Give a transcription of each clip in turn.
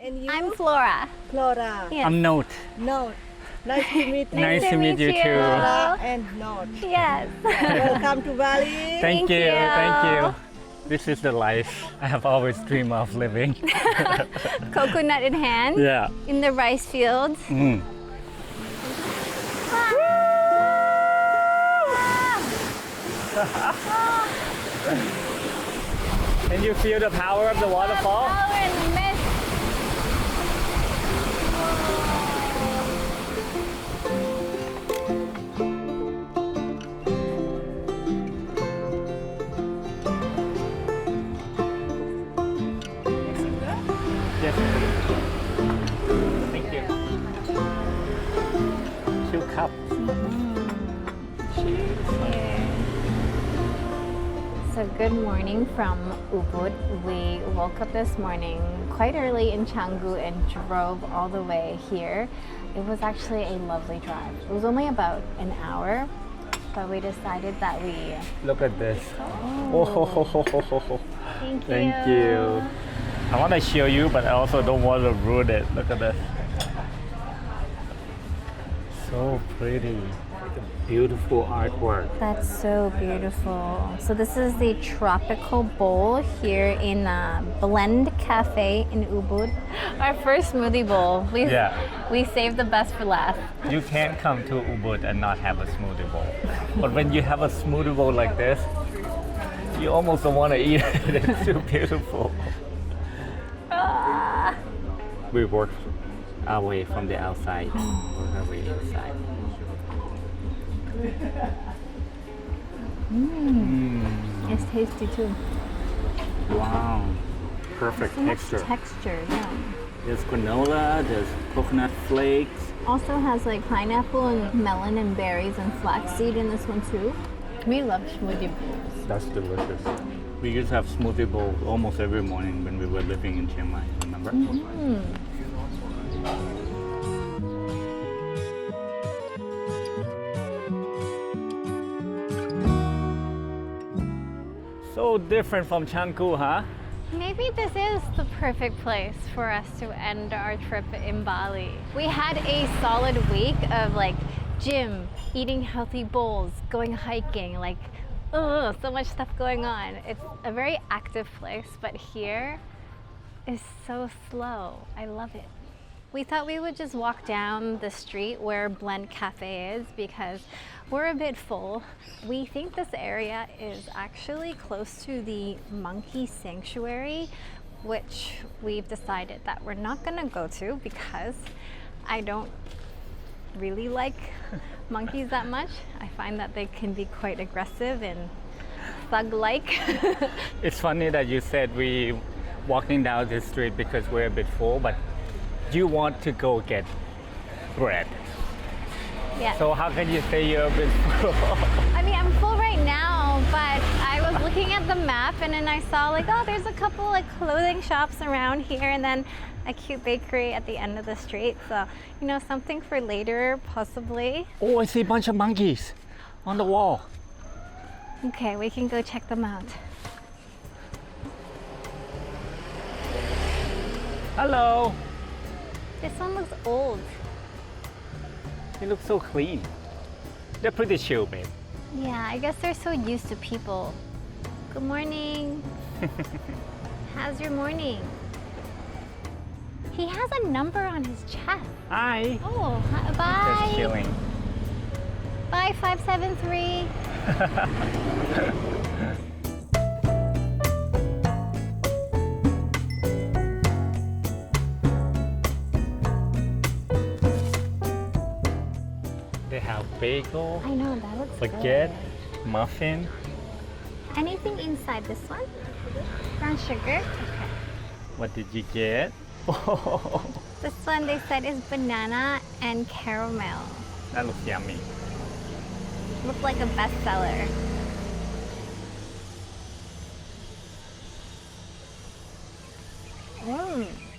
And you? I'm Flora. Flora. Yes. I'm Note. Note. Nice to meet you. Nice to meet you too. Flora and Note. Yes. Welcome to Bali. Thank you. you. Thank you. This is the life I have always dreamed of living. Coconut in hand. Yeah. In the rice fields. Mm. Can you feel the power of the waterfall? Power in the mist. Yes. Thank you. 2 cups. So good morning from Ubud. We woke up this morning quite early in Canggu and drove all the way here. It was actually a lovely drive. It was only about an hour, but we decided that we... Look at this. Oh, thank you. Thank you. I want to show you, but I also don't want to ruin it. Look at this. So pretty. Like a beautiful artwork. That's so beautiful. So this is the tropical bowl here in Blend Cafe in Ubud. Our first smoothie bowl. We saved the best for last. You can't come to Ubud and not have a smoothie bowl. But when you have a smoothie bowl like this, you almost don't want to eat it. It's too beautiful. We work our way from the outside, work our way inside. It's tasty too. Wow, perfect So much texture. texture, yeah. There's granola, there's coconut flakes. Also has like pineapple and melon and berries and flaxseed in this one too. We love smoothie bowls. That's delicious. We used to have smoothie bowl almost every morning when we were living in Chiang Mai, remember? So different from Canggu, huh? Maybe this is the perfect place for us to end our trip in Bali. We had a solid week of like gym, eating healthy bowls, going hiking, like so much stuff going on. It's a very active place, but here is so slow. I love it. We thought we would just walk down the street where Blend Cafe is because we're a bit full. We think this area is actually close to the monkey sanctuary, which we've decided that we're not gonna go to because I don't really like monkeys that much. I find that they can be quite aggressive and thug-like. It's funny that you said we walking down this street because we're a bit full, but you want to go get bread. Yeah. So how can you say you're a bit full? I mean, I'm full right now, but I was looking at the map and then I saw like, oh, there's a couple like clothing shops around here and then a cute bakery at the end of the street. So, you know, something for later, possibly. Oh, I see a bunch of monkeys on the wall. Okay, we can go check them out. Hello. This one looks old. They look so clean. They're pretty chill, babe. Yeah, I guess they're so used to people. Good morning. How's your morning? He has a number on his chest. Hi. Oh, bye. Just chilling. Bye, 573. They have bagel, I know, that looks baguette, good. muffin. Anything inside this one? Brown sugar? Okay. What did you get? This one they said is banana and caramel. That looks yummy. Looked like a bestseller.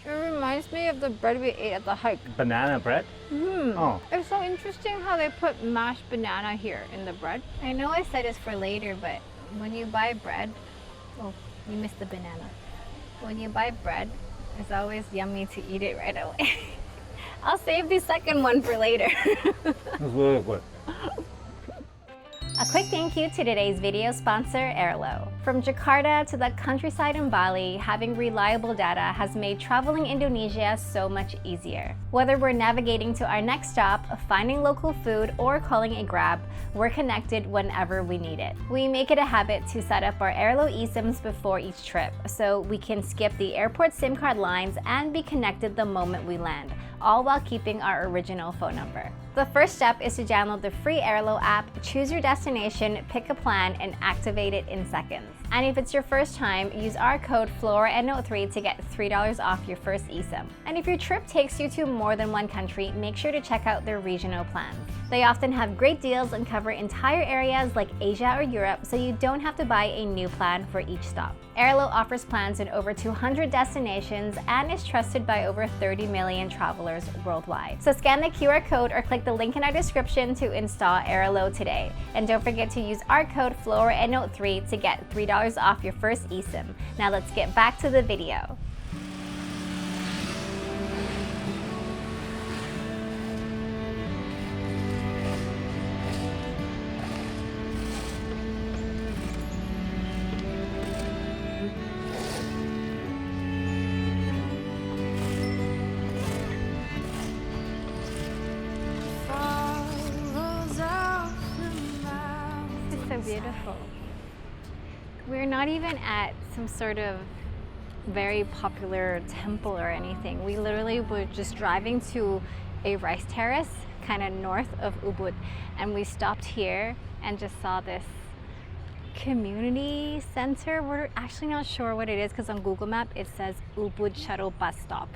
It reminds me of the bread we ate at the hike. Banana bread? Oh. It's so interesting how they put mashed banana here in the bread. I know I said it's for later, but when you buy bread, oh, you missed the banana. When you buy bread, It's always yummy to eat it right away. I'll save the second one for later. It's really good. A quick thank you to today's video sponsor, Airlo. From Jakarta to the countryside in Bali, having reliable data has made traveling Indonesia so much easier. Whether we're navigating to our next stop, finding local food, or calling a Grab, we're connected whenever we need it. We make it a habit to set up our Airlo eSIMs before each trip, so we can skip the airport SIM card lines and be connected the moment we land, all while keeping our original phone number. The first step is to download the free Airlo app, choose your destination, pick a plan, and activate it in seconds. And if it's your first time, use our code Flora and Note 3 to get $3 off your first eSIM. And if your trip takes you to more than one country, make sure to check out their regional plans. They often have great deals and cover entire areas like Asia or Europe, so you don't have to buy a new plan for each stop. Airlo offers plans in over 200 destinations and is trusted by over 30 million travelers worldwide. So scan the QR code or click the link in our description to install Airlo today. And don't forget to use our code Flora and Note 3 to get $3 off your first eSIM. Now let's get back to the video. So beautiful. We're not even at some sort of very popular temple or anything. We literally were just driving to a rice terrace kind of north of Ubud, and we stopped here and just saw this community center. We're actually not sure what it is because on Google Map it says Ubud shuttle bus stop.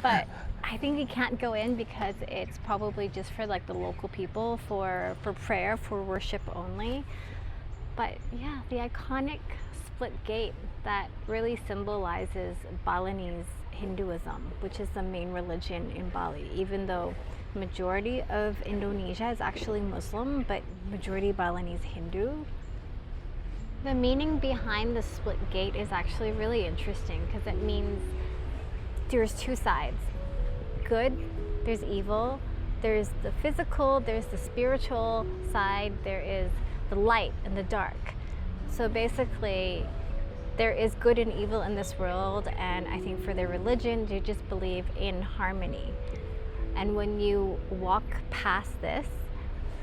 But I think we can't go in because it's probably just for like the local people for prayer, for worship only. But yeah, the iconic split gate that really symbolizes Balinese Hinduism, which is the main religion in Bali, even though majority of Indonesia is actually Muslim, but majority Balinese Hindu. The meaning behind the split gate is actually really interesting because it means there's two sides. Good, there's evil, there's the physical, there's the spiritual side, there is the light and the dark. So basically, there is good and evil in this world, and I think for their religion, they just believe in harmony. And when you walk past this,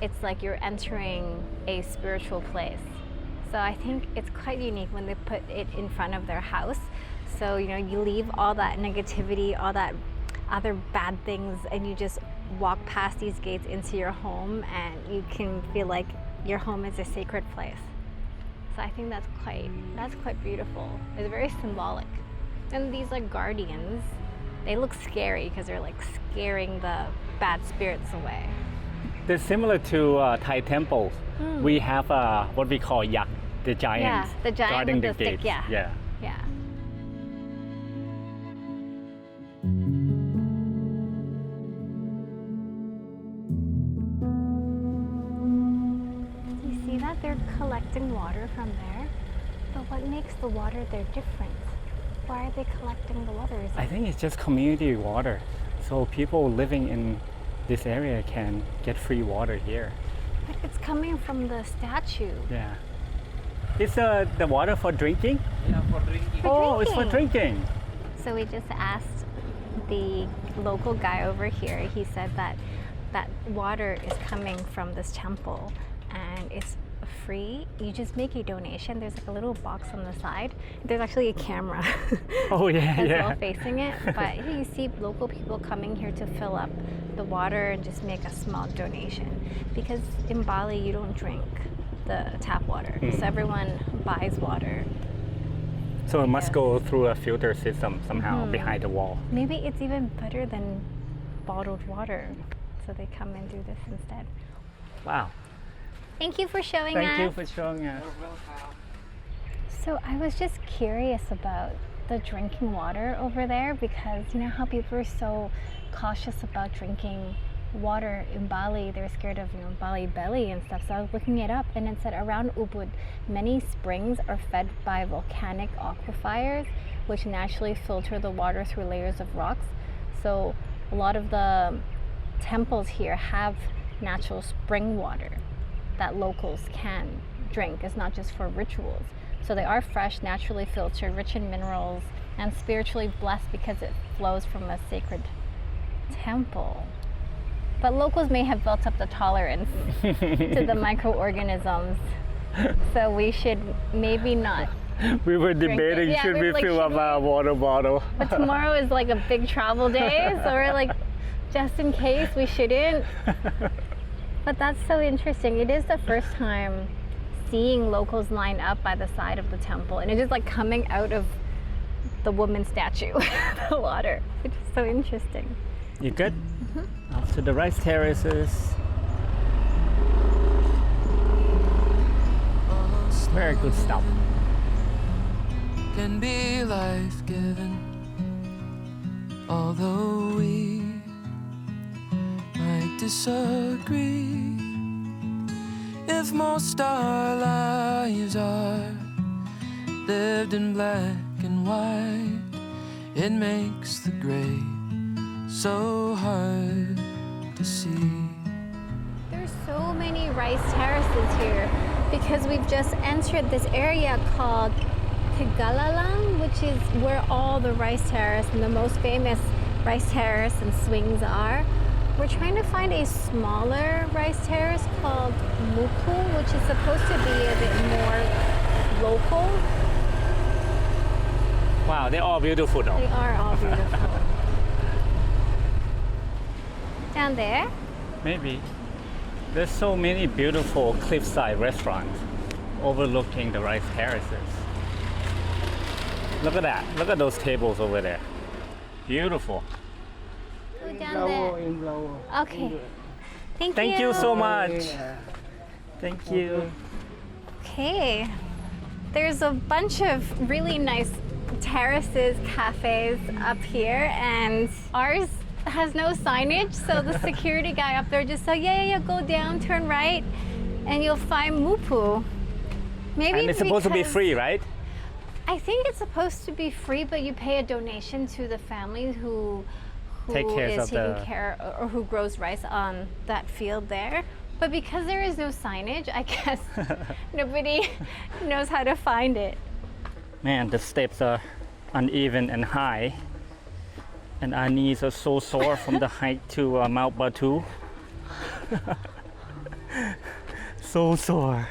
it's like you're entering a spiritual place. So I think it's quite unique when they put it in front of their house. So, you know, you leave all that negativity, all that other bad things, and you just walk past these gates into your home, and you can feel like your home is a sacred place. So I think that's quite beautiful. It's very symbolic. And these like guardians, they look scary because they're like scaring the bad spirits away. They're similar to Thai temples. We have what we call yak, the giant, Yeah, the giant guarding with the the gates. stick, yeah. Yeah. Yeah. You see that? They're collecting water from there. But what makes the water there different? Why are they collecting the water? I think it's just community water. So people living in this area can get free water here. But it's coming from the statue. Yeah. Is the water for drinking? Yeah, for drinking. Oh, it's for drinking. So we just asked the local guy over here. He said that water is coming from this temple and it's free. You just make a donation. There's like a little box on the side. There's actually a camera Oh yeah, as yeah. well facing it. But you see local people coming here to fill up the water and just make a small donation. Because in Bali you don't drink the tap water. So everyone buys water. So it must go through a filter system somehow behind the wall. Maybe it's even better than bottled water. So they come and do this instead. Wow. Thank you for showing Thank us. you for showing us. So I was just curious about the drinking water over there because you know how people are so cautious about drinking water in Bali. They're scared of, you know, Bali belly and stuff. So I was looking it up and it said around Ubud, many springs are fed by volcanic aquifers, which naturally filter the water through layers of rocks. So a lot of the temples here have natural spring water that locals can drink. It's not just for rituals. So they are fresh, naturally filtered, rich in minerals, and spiritually blessed because it flows from a sacred temple. But locals may have built up the tolerance to the microorganisms, so we should maybe not. We were debating, Yeah, should we we were like, fill up should our water bottle? But tomorrow is like a big travel day, so we're like, just in case, we shouldn't. But that's so interesting. It is the first time seeing locals line up by the side of the temple, and it is like coming out of the woman statue, the water, which is so interesting. You good? Off to the rice terraces. Very good stuff. Can be life-giving, although we might disagree. If most our lives are lived in black and white, it makes the gray so hard to see. There's so many rice terraces here because we've just entered this area called Tegalalang, which is where all the rice terrace and the most famous rice terrace and swings are. We're trying to find a smaller rice terrace called Mupu, which is supposed to be a bit more local. Wow, they're all beautiful though. They are all beautiful. Down there. Maybe. There's so many beautiful cliffside restaurants overlooking the rice terraces. Look at that. Look at those tables over there. Beautiful. Go down there. Okay. Thank you. Thank you so much. Thank you. Okay. There's a bunch of really nice terraces, cafes up here, and ours has no signage, so the security guy up there just said, yeah, go down, turn right, and you'll find Mupu. Maybe And it's supposed to be because- free, right? I think it's supposed to be free, but you pay a donation to the family who Take care is of taking the- care or who grows rice on that field there. But because there is no signage, I guess nobody knows how to find it. Man, the steps are uneven and high. And our knees are so sore from the hike to Mount Batu. So sore.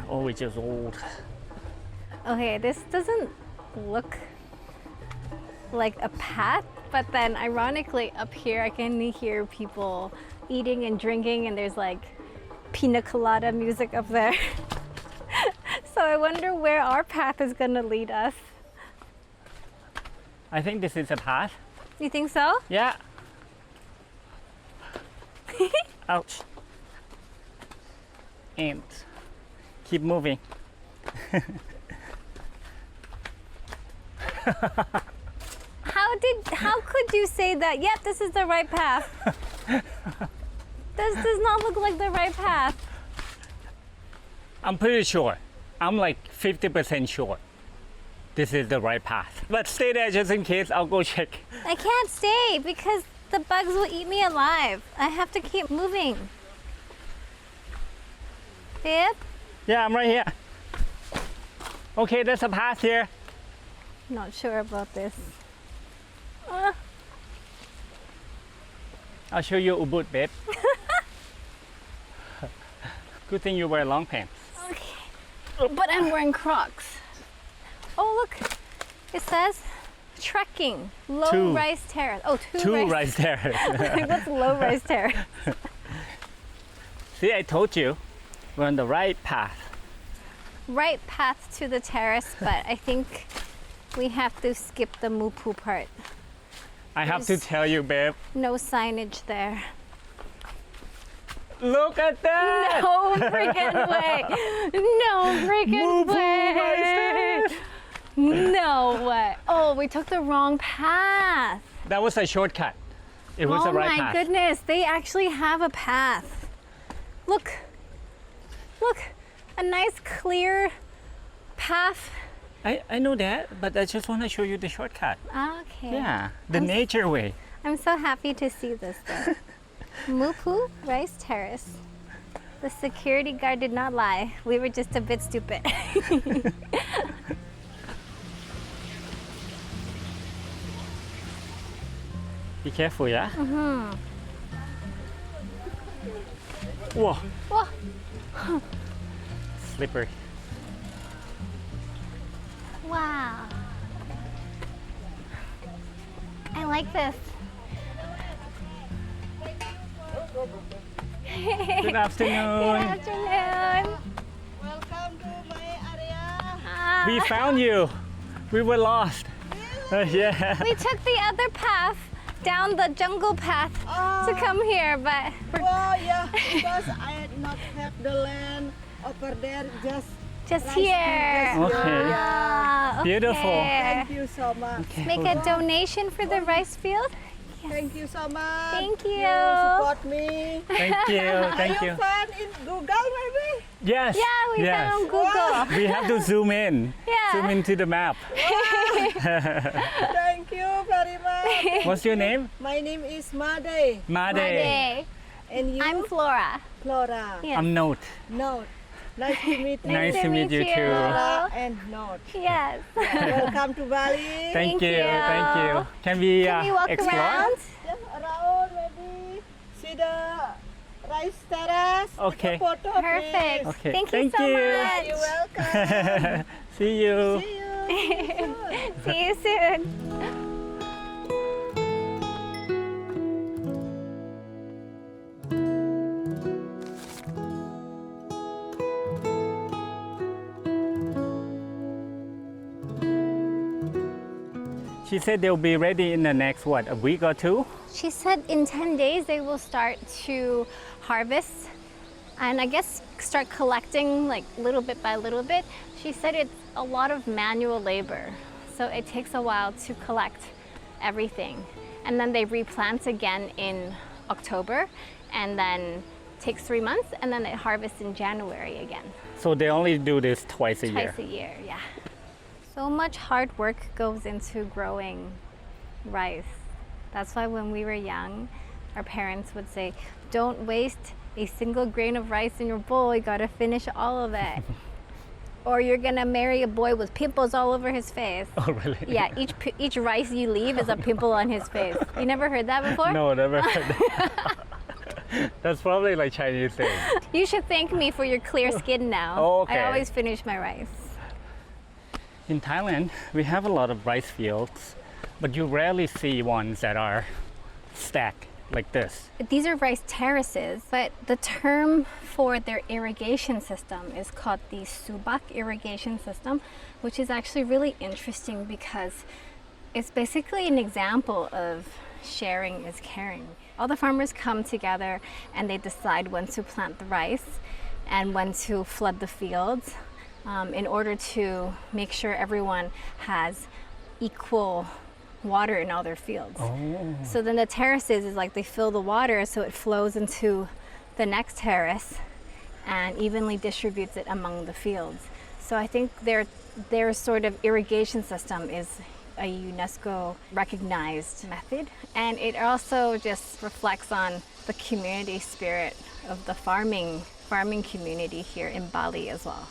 Oh, we're just old. Okay, this doesn't look like a path, but then ironically up here I can hear people eating and drinking, and there's like pina colada music up there. So I wonder where our path is gonna lead us. I think this is a path. You think so? Yeah. Ouch. And keep moving. How could you say that? Yep, this is the right path. This does not look like the right path. I'm pretty sure. I'm like 50% sure this is the right path. But stay there just in case. I'll go check. I can't stay because the bugs will eat me alive. I have to keep moving. Babe? Yeah, I'm right here. Okay, there's a path here. Not sure about this. I'll show you Ubud, babe. Good thing you wear long pants. Okay. But I'm wearing Crocs. Oh, look. It says trekking, low Two. rice terrace. Oh, Two rice. rice terrace. What's low rice terrace? See, I told you. We're on the right path. Right path to the terrace, but I think we have to skip the Mupu part. I have to There's- tell you, babe. No signage there. Look at that! No freaking way! No freaking Mupu way! rice terrace. No way! Oh, we took the wrong path. That was a shortcut. It was Oh the right my path. goodness, they actually have a path. Look, look, a nice clear path I know that, but I just want to show you the shortcut. Okay. Yeah, the nature way. I'm so happy to see this though. Mupu Rice Terrace. The security guard did not lie. We were just a bit stupid. Be careful, yeah? Whoa, Whoa. slippery. Wow. I like this. Good afternoon. Good afternoon. Welcome to my area. Ah, We found you. We were lost. Yeah. we took the other path down the jungle path to come here, but Well, yeah, because I not have the land over there, just just rice here. field. Okay. Ah, okay. Beautiful. Thank you so much. Make a donation for the rice field. Thank you so much. Thank you. Support me. Thank you. Thank Are you. you found in Google maybe? Yes. Yeah, we yes. found on Google. We have to zoom in. Yeah. Zoom into the map. Thank you very much. What's your name? My name is Made. Made. Monday. And you? I'm Flora. Flora. Yes. I'm Note. Note. Nice to meet you. Nice to meet you too. Flora and Note. Yes. Welcome to Bali. Thank Thank you. you. Thank you. Can we, Can we walk explore? around? Just around maybe see the rice terrace. Okay. Take a photo, Perfect. please. Okay. Thank you Thank so you. much. You're welcome. See you. See you. See you soon. She said they'll be ready in the next, what, a week or two? She said in 10 days they will start to harvest and I guess start collecting like little bit by little bit. She said it's a lot of manual labor, so it takes a while to collect everything. And then they replant again in October and then takes 3 months and then they harvest in January again. So they only do this twice a year. Twice a year, yeah. So much hard work goes into growing rice. That's why when we were young, our parents would say, don't waste a single grain of rice in your bowl, you gotta finish all of it. Or you're gonna marry a boy with pimples all over his face. Oh, really? Yeah, each rice you leave is a pimple on his face. You never heard that before? No, never heard that. That's probably like Chinese thing. You should thank me for your clear skin now. Oh, okay. I always finish my rice. In Thailand, we have a lot of rice fields, but you rarely see ones that are stacked like this. These are rice terraces, but the term for their irrigation system is called the subak irrigation system, which is actually really interesting because it's basically an example of sharing is caring. All the farmers come together and they decide when to plant the rice and when to flood the fields in order to make sure everyone has equal water in all their fields. Oh. So then the terraces is like they fill the water so it flows into the next terrace and evenly distributes it among the fields. So I think their sort of irrigation system is a UNESCO recognized method, and it also just reflects on the community spirit of the farming community here in Bali as well.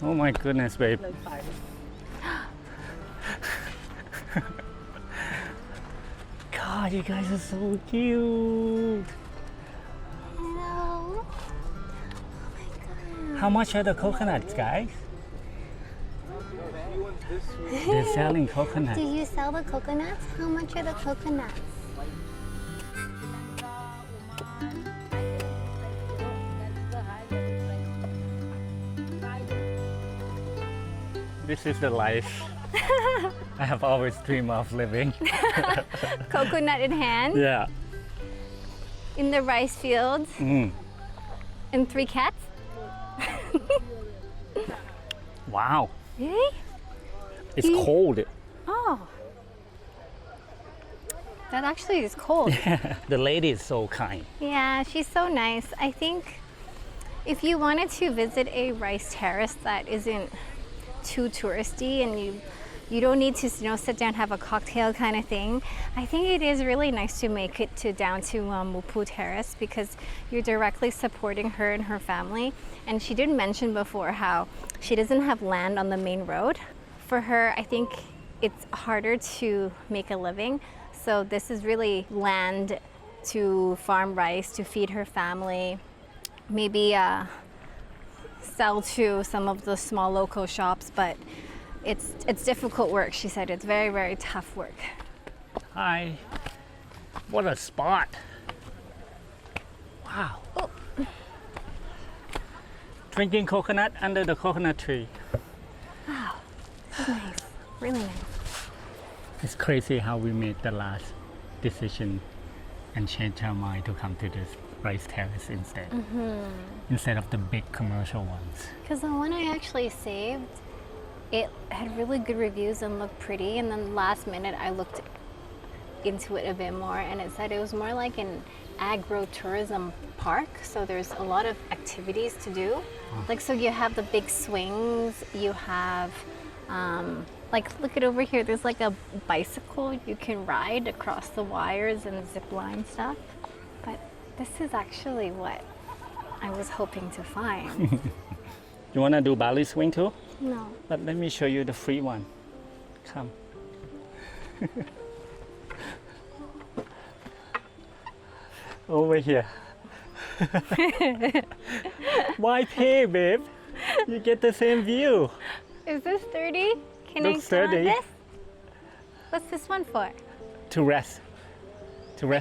Oh my goodness, babe. God, you guys are so cute. Hello. Oh my god. How much are the coconuts, guys? They're selling coconuts. Do you sell the coconuts? How much are the coconuts? This is the life I have always dreamed of living. Coconut in hand, Yeah. in the rice fields, Mm. and 3 cats. Wow. Really? It's You- cold. Oh. That actually is cold. The lady is so kind. Yeah, she's so nice. I think if you wanted to visit a rice terrace that isn't too touristy and you don't need to sit down and have a cocktail kind of thing. I think it is really nice to make it down to Mupu Terrace because you're directly supporting her and her family. And she did mention before how she doesn't have land on the main road. For her, I think it's harder to make a living. So this is really land to farm rice, to feed her family, maybe sell to some of the small local shops, but it's difficult work. She said it's very, very tough work. Hi. What a spot. Wow. Oh. Drinking coconut under the coconut tree. Wow, this is nice, really nice. It's crazy how we made the last decision and changed our mind to come to this rice terrace instead of the big commercial ones. Because the one I actually saved, it had really good reviews and looked pretty, and then last minute I looked into it a bit more and it said it was more like an agro-tourism park, so there's a lot of activities to do. Like, so you have the big swings, you have like, look at over here, there's like a bicycle you can ride across the wires and zip line stuff. But this is actually what I was hoping to find. You want to do Bali swing too? No. But let me show you the free one. Come. Over here. Why pay, babe? You get the same view. Is this 30? Can Looks I go on 30. this? What's this one for? To rest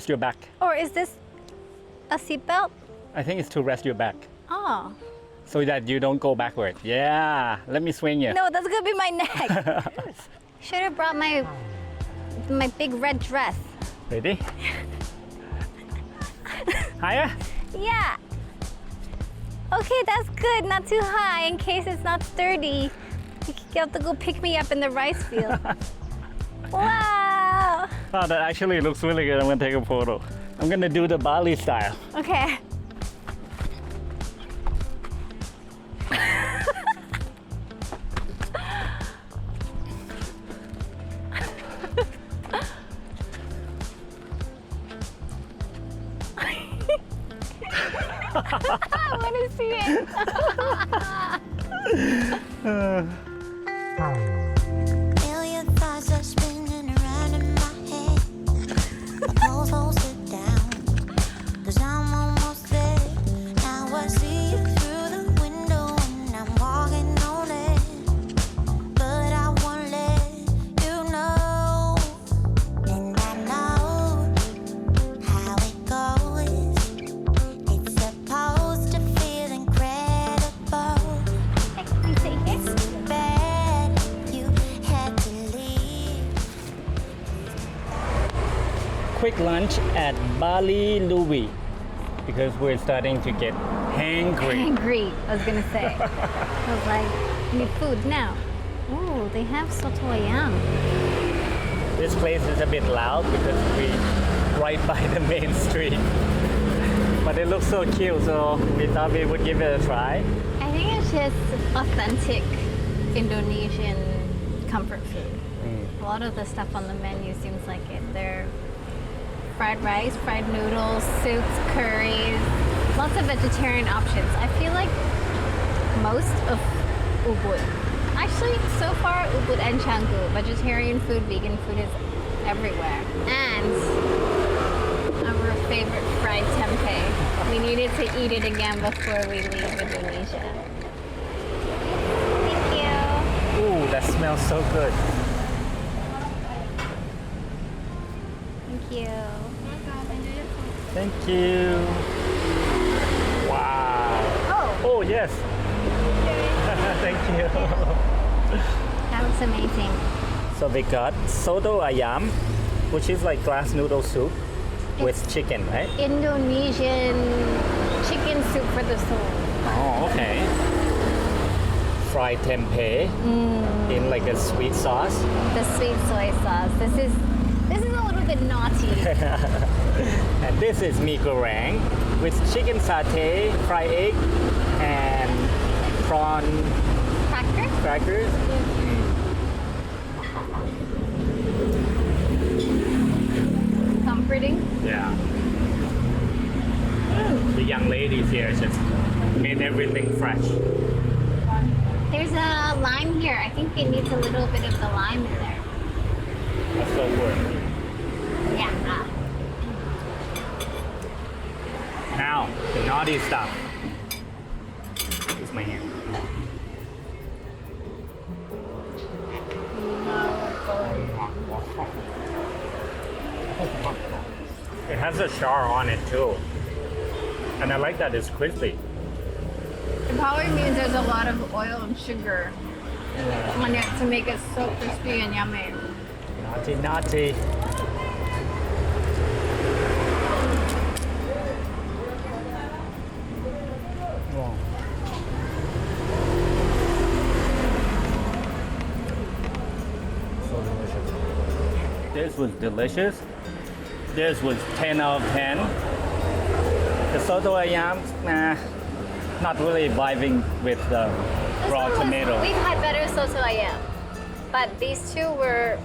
your back. Or is this a seatbelt? I think it's to rest your back Oh. so that you don't go backward. Yeah, let me swing you. No, that's gonna be my neck. Should have brought my big red dress. Ready? Higher? Yeah. Okay, that's good. Not too high in case it's not sturdy. You have to go pick me up in the rice field. Wow. Oh, that actually looks really good. I'm gonna take a photo. I'm gonna do the Bali style. Okay. I want to see it. Million thoughts are spinning around in my head. My pulse won't sit down, 'cause I'm almost there. Now I see you through the window and I'm walking on it. But I won't let you know. And I know how it goes. It's supposed to feel incredible. Can you say yes? Bad you had to leave. Quick lunch at Bali Louis because we're starting to get hangry. Angry, I was gonna say. I was like, need food now. Oh, they have soto ayam. This place is a bit loud because we're right by the main street. But it looks so cute, so we thought we would give it a try. I think it's just authentic Indonesian comfort food. A lot of the stuff on the menu seems like it. They're fried rice, fried noodles, soups, curries, lots of vegetarian options. I feel like most of Ubud, actually so far Ubud and Canggu, vegetarian food, vegan food is everywhere. And our favorite fried tempeh. We needed to eat it again before we leave Indonesia. Thank you. Ooh, that smells so good. Thank you. Thank you. Wow. Oh, Oh, yes. Thank you. that looks amazing. So we got soto ayam, which is like glass noodle soup with chicken, right? Indonesian chicken soup for the soul. Oh, okay. Fried tempeh in like a sweet sauce. The sweet soy sauce. This is a little bit naughty. And this is mee goreng with chicken satay, fried egg, and prawn Crackers? crackers. Comforting. Yeah. The young ladies here just made everything fresh. There's a lime here. I think it needs a little bit of the lime in there. That's so good. Yeah. Now, the naughty stuff. Use my hand. It has a char on it too. And I like that it's crispy. It probably means there's a lot of oil and sugar on it to make it so crispy and yummy. Naughty, naughty. Wow. So delicious. This was delicious. This was 10 out of 10. The soto ayam, not really vibing with the raw tomato. We've had better soto ayam, but these two were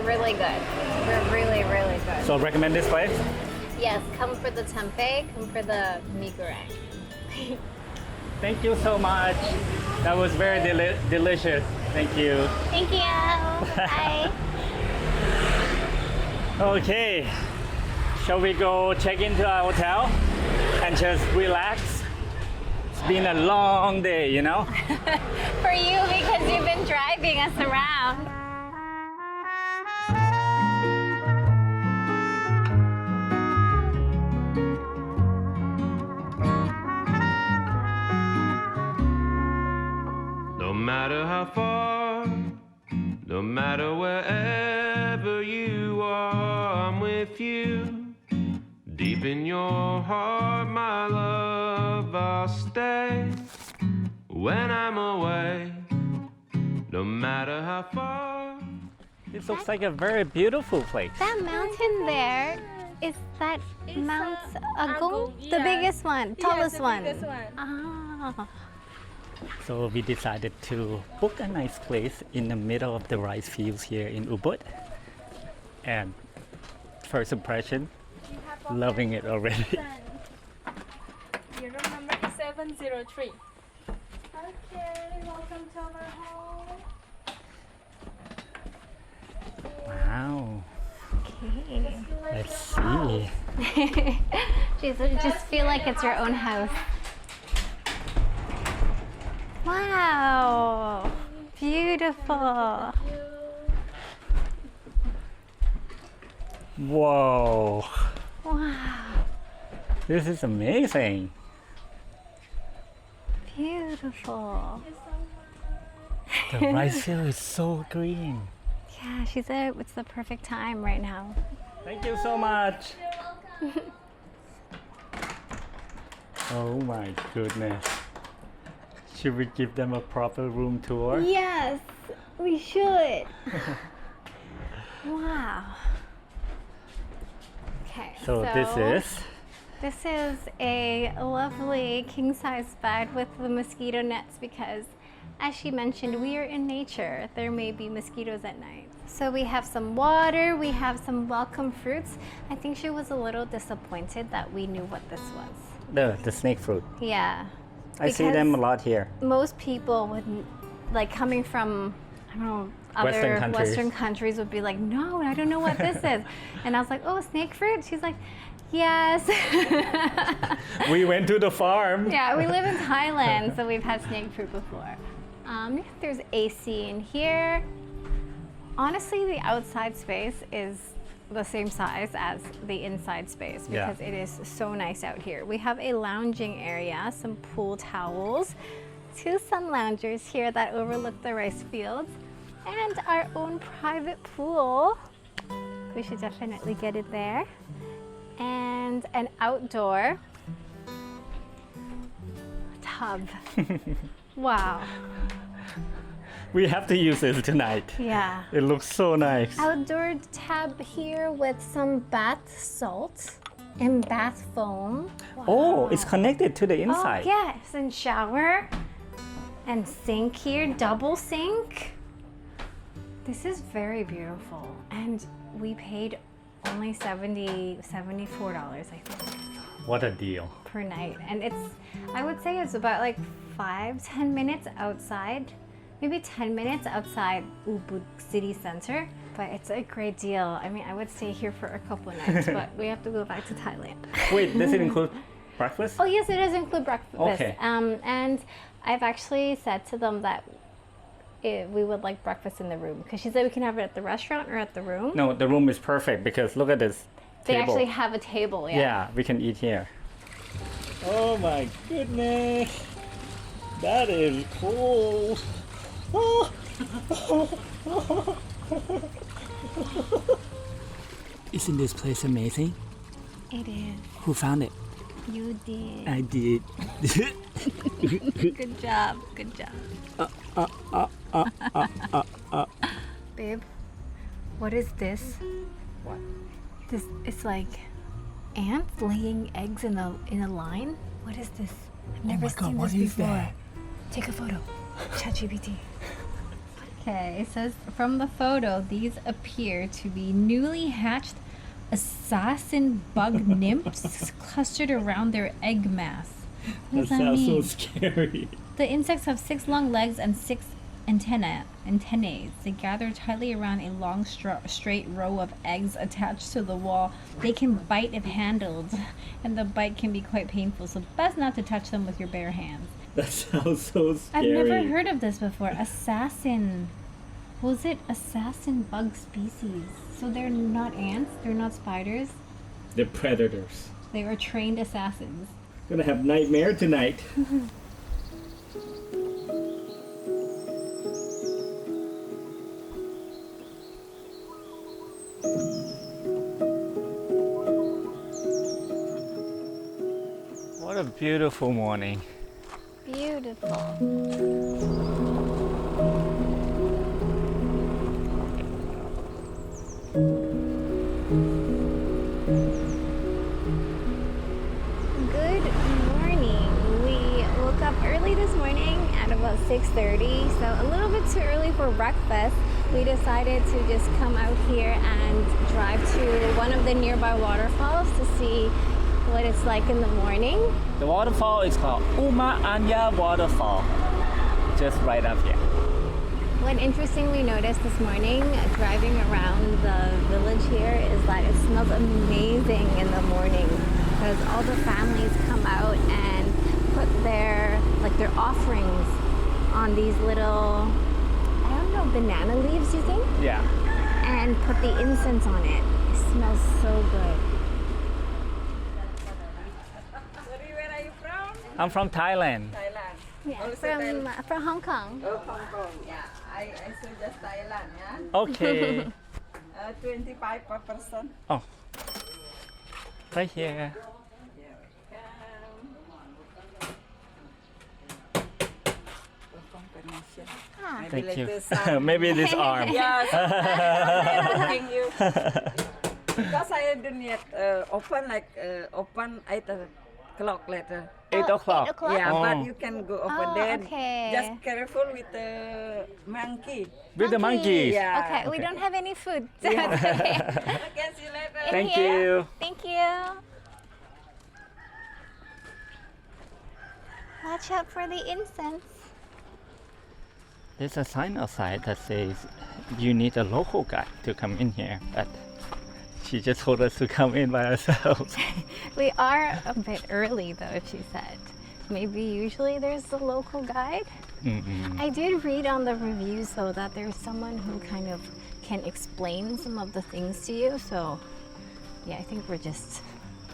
really good. Were really, really good. So recommend this place? Yes, come for the tempeh, come for the mee goreng. Thank you so much. That was very delicious. Thank you. Thank you. Bye. Okay, shall we go check into our hotel and just relax? It's been a long day, you know? For you, because you've been driving us around. No matter how far, no matter wherever you are, I'm with you. Deep in your heart, my love, I'll stay. When I'm away, no matter how far. This looks like a very beautiful place. That mountain there is that Mount Agung? The yeah. biggest one, tallest the one. biggest one. Ah. So we decided to book a nice place in the middle of the rice fields here in Ubud. And first impression, loving it already. Your room number is 703. Okay, welcome to our home. Wow. Okay. Let's see. Just feel like it's your own house. Wow. Beautiful. Whoa. Wow. This is amazing. Beautiful. The rice field is so green. Yeah, she said it's the perfect time right now. Thank you so much. Oh my goodness. Should we give them a proper room tour? Yes, we should. Wow. Okay. So This is a lovely king-size bed with the mosquito nets because, as she mentioned, we are in nature. There may be mosquitoes at night. So we have some water, we have some welcome fruits. I think she was a little disappointed that we knew what this was. the snake fruit. Yeah. I see them a Because lot here. most people would, like coming from, I don't know, Western other countries. Western countries would be like, no, I don't know what this is. And I was like, oh, snake fruit? She's like, yes. We went to the farm. Yeah, we live in Thailand, so we've had snake fruit before. There's AC in here. Honestly, the outside space is the same size as the inside space because it is so nice out here. We have a lounging area, some pool towels, 2 sun loungers here that overlook the rice fields, and our own private pool. We should definitely get it there. And an outdoor tub. Wow. We have to use this tonight. Yeah. It looks so nice. Outdoor tub here with some bath salt and bath foam. Oh, it's connected to the inside. Oh, yes, and shower. And sink here, double sink. This is very beautiful. And we paid only $74, I think, What a deal. per night. And I would say it's about like 5-10 minutes outside, maybe 10 minutes outside Ubud city center. But it's a great deal. I mean, I would stay here for a couple of nights, but we have to go back to Thailand. Wait, does it include breakfast? Oh yes, it does include breakfast. Okay. And I've actually said to them that we would like breakfast in the room, because she said we can have it at the restaurant or at the room. No, the room is perfect because look at this They table. actually have a table, yeah. Yeah, we can eat here. Oh my goodness. That is cool. Isn't this place amazing? It is. Who found it? You did. I did. Good job. Good job. Babe, what is this? What? This it's like ants laying eggs in a line. What is this? I've never seen this before. Take a photo. ChatGPT. Okay, it says from the photo, these appear to be newly hatched assassin bug nymphs clustered around their egg mass. What does that mean? scary. The insects have 6 long legs and 6 antennae. They gather tightly around a long straight row of eggs attached to the wall. They can bite if handled, and the bite can be quite painful, so best not to touch them with your bare hands. That sounds so scary. I've never heard of this before. Assassin. Was it assassin bug species? So they're not ants, they're not spiders. The predators. They are trained assassins. Gonna have nightmare tonight. What a beautiful morning. Beautiful. Good morning. We woke up early this morning at about 6:30, so a little bit too early for breakfast. We decided to just come out here and drive to one of the nearby waterfalls to see what it's like in the morning. The waterfall is called Anya Waterfall. Just right up here. What interestingly noticed this morning driving around the village here is that it smells amazing in the morning, because all the families come out and put their offerings on these little, I don't know, banana leaves, you think? Yeah. And put the incense on it. It smells so good. Sorry, where are you from? I'm from Thailand. Thailand. Yeah, from Hong Kong. Oh, Hong Kong. Yeah, I suggest Thailand. Yeah. Okay. 25 per person. Oh. Right here. Thank you. Maybe this arm. Yes. Thank you. Because I didn't yet open open 8 o'clock later. 8 o'clock. Yeah, Oh. but you can go over there. okay. Just careful with the monkey. With the monkeys. Yeah. Okay, we Okay. don't have any food. So it's okay. Okay, see you later. Thank Here. you. Thank you. Watch out for the incense. There's a sign outside that says you need a local guide to come in here, but she just told us to come in by ourselves. We are a bit early though, she said. Maybe usually there's a local guide. Mm-mm. I did read on the reviews though that there's someone who kind of can explain some of the things to you. So yeah, I think we're just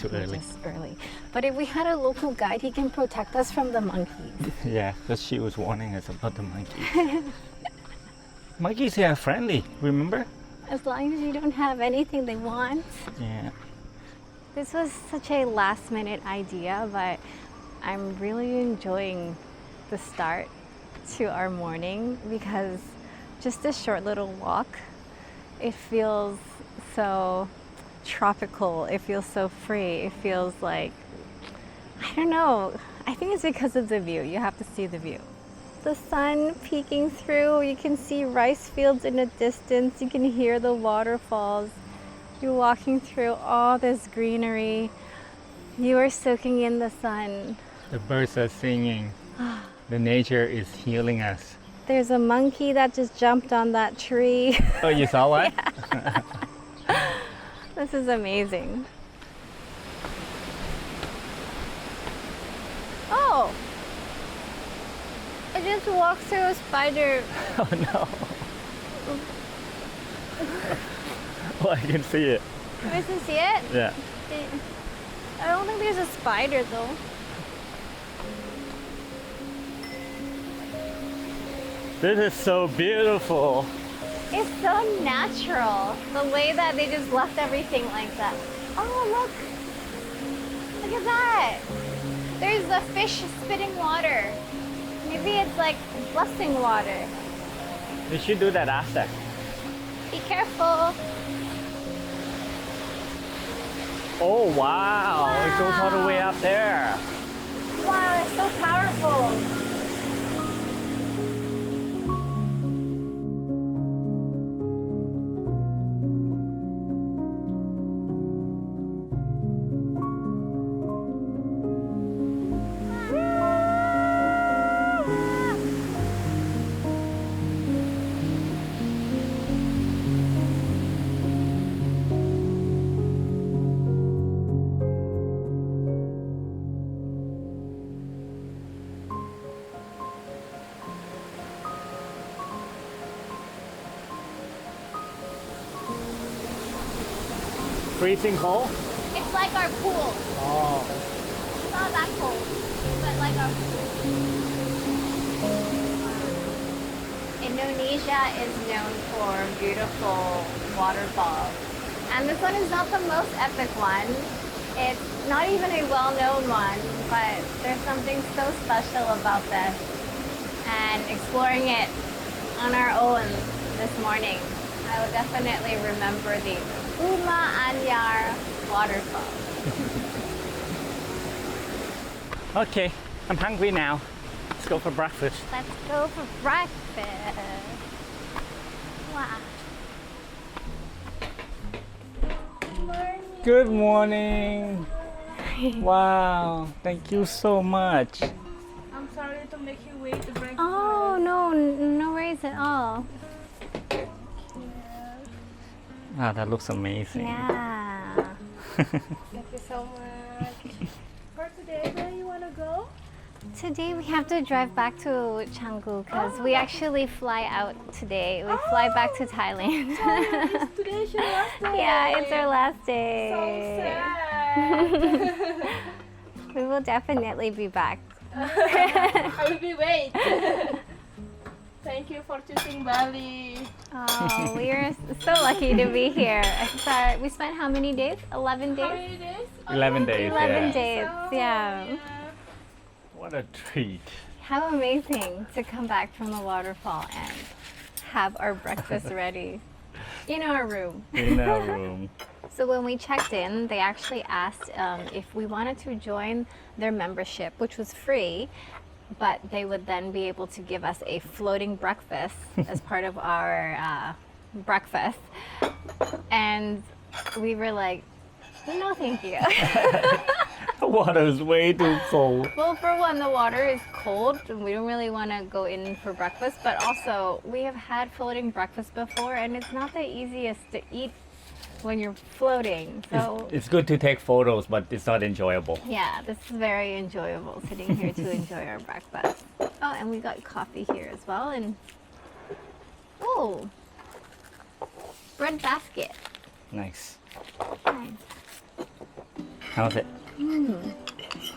Too early. early. But if we had a local guide, he can protect us from the monkeys. Yeah, because she was warning us about the monkeys. Monkeys here are friendly, remember? As long as you don't have anything they want. Yeah. This was such a last minute idea, but I'm really enjoying the start to our morning, because just this short little walk, it feels so tropical. It feels so free. It feels like, I don't know. I think it's because of the view. You have to see the view. the sun peeking through. You can see rice fields in the distance. You can hear the waterfalls. You're walking through all this greenery. You are soaking in the sun. The birds are singing. The nature is healing us. There's a monkey that just jumped on that tree. Oh, you saw one? This is amazing. Oh! I just walked through a spider. Oh no. Oh, I can see it. You guys can see it? Yeah. I don't think there's a spider though. This is so beautiful. It's so natural, the way that they just left everything like that. Oh, look! Look at that! There's a fish spitting water. Maybe it's like blessing water. We should do that after. Be careful. Oh wow, it goes all the way up there. Wow, it's so powerful. Freezing cold? It's like our pool. Oh. It's not that cold, but like our pool. Indonesia is known for beautiful waterfalls. And this one is not the most epic one. It's not even a well-known one, but there's something so special about this. And exploring it on our own this morning, I will definitely remember the Anyar waterfall. Okay, I'm hungry now. Let's go for breakfast. Let's go for breakfast. Wow. Good morning. Wow, thank you so much. I'm sorry to make you wait to breakfast. Oh, no worries at all. Wow, that looks amazing. Yeah. Thank you so much. For today, where you want to go? Today we have to drive back to Canggu because we actually fly out today. We fly back to Thailand. Today's your last day. Yeah, it's our last day. So sad. We will definitely be back. I will be wait. Thank you for choosing Bali. Oh, we are so lucky to be here. We spent how many days? 11 How days? many days? 11 days, 11 yeah. days, yeah. What a treat. How amazing to come back from the waterfall and have our breakfast ready in our room. In our room. So when we checked in, they actually asked if we wanted to join their membership, which was free, but they would then be able to give us a floating breakfast as part of our breakfast. And we were like, no, thank you. The water is way too cold. Well, for one, the water is cold and we don't really want to go in for breakfast, but also we have had floating breakfast before and it's not the easiest to eat when you're floating. So It's good to take photos, but it's not enjoyable. yeah, this is very enjoyable sitting here to enjoy our breakfast. Oh, and we got coffee here as well. And oh, bread basket. Nice. Nice. How's it?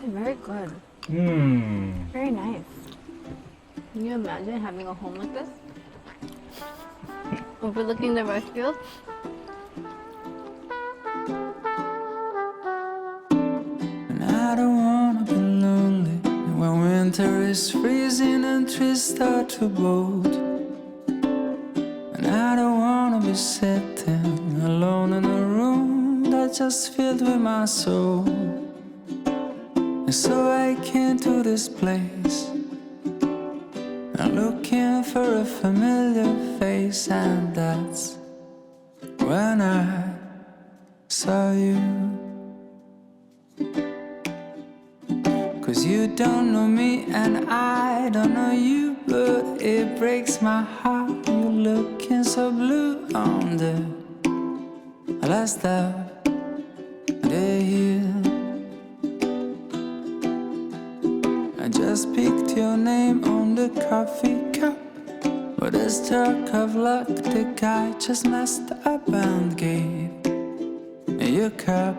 Very good. Very nice. Can you imagine having a home like this? Overlooking the rice fields? And I don't wanna be lonely when winter is freezing and trees start to bolt. And I don't wanna be sitting alone in a room that's just filled with my soul. And so I came to this place, I'm looking for a familiar face, and that's when I saw you. 'Cause you don't know me and I don't know you, but it breaks my heart. You're looking so blue on the last of the hill. I just picked your name on the coffee cup, but a stroke of luck, the guy just messed up and gave your cup